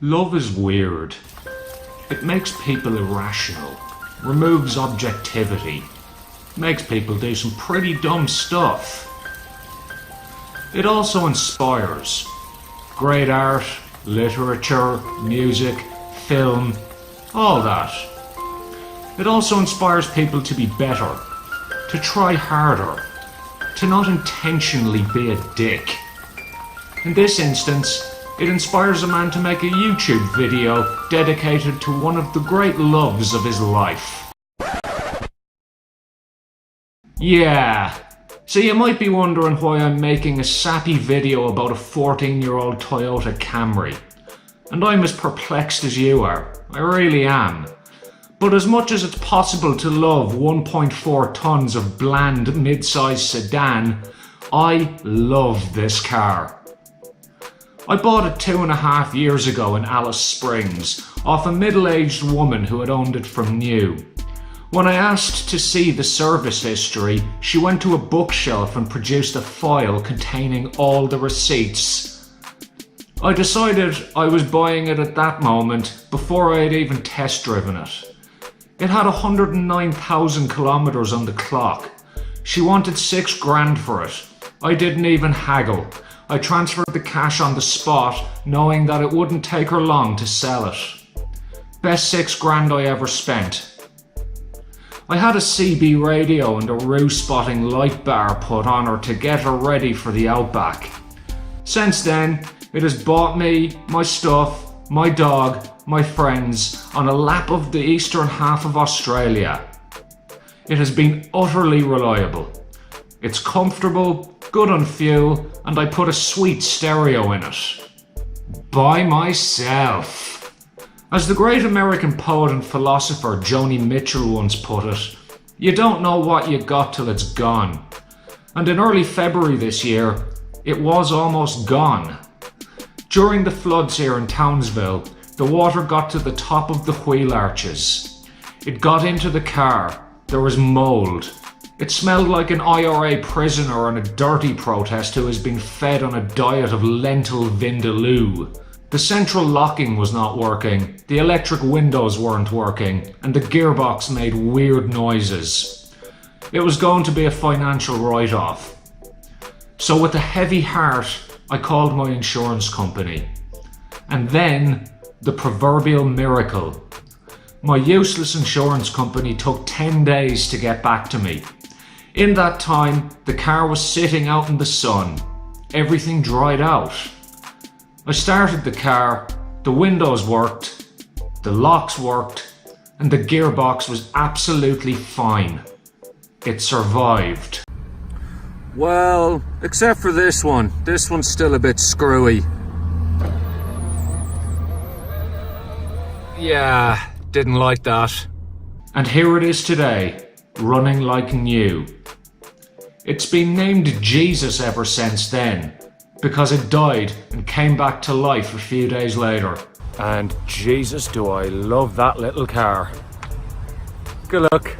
Love is weird. It makes people irrational, removes objectivity, makes people do some pretty dumb stuff. It also inspires. Great art, literature, music, film, all that. It also inspires people to be better, to try harder, to not intentionally be a dick. In this instance, it inspires a man to make a YouTube video dedicated to one of the great loves of his life. Yeah, so you might be wondering why I'm making a sappy video about a 14-year-old Toyota Camry. And I'm as perplexed as you are, I really am. But as much as it's possible to love 1.4 tons of bland mid-sized sedan, I love this car. I bought it 2.5 years ago in Alice Springs, off a middle-aged woman who had owned it from new. When I asked to see the service history, she went to a bookshelf and produced a file containing all the receipts. I decided I was buying it at that moment before I had even test driven it. It had 109,000 kilometers on the clock. She wanted $6 grand for it. I didn't even haggle. I transferred the cash on the spot, knowing that it wouldn't take her long to sell it. Best $6 grand I ever spent. I had a CB radio and a roo spotting light bar put on her to get her ready for the Outback. Since then, it has bought me, my stuff, my dog, my friends on a lap of the eastern half of Australia. It has been utterly reliable. It's comfortable, good on fuel, and I put a sweet stereo in it. By myself. As the great American poet and philosopher Joni Mitchell once put it, you don't know what you got till it's gone. And in early February this year, it was almost gone. During the floods here in Townsville, the water got to the top of the wheel arches. It got into the car. There was mould. It smelled like an IRA prisoner on a dirty protest who has been fed on a diet of lentil vindaloo. The central locking was not working, the electric windows weren't working, and the gearbox made weird noises. It was going to be a financial write-off. So with a heavy heart, I called my insurance company. And then, the proverbial miracle. My useless insurance company took 10 days to get back to me. In that time, the car was sitting out in the sun. Everything dried out. I started the car, the windows worked, the locks worked, and the gearbox was absolutely fine. It survived. Well, except for this one. This one's still a bit screwy. Yeah, didn't like that. And here it is today, running like new. It's been named Jesus ever since then, because it died and came back to life a few days later. And Jesus, do I love that little car. Good luck.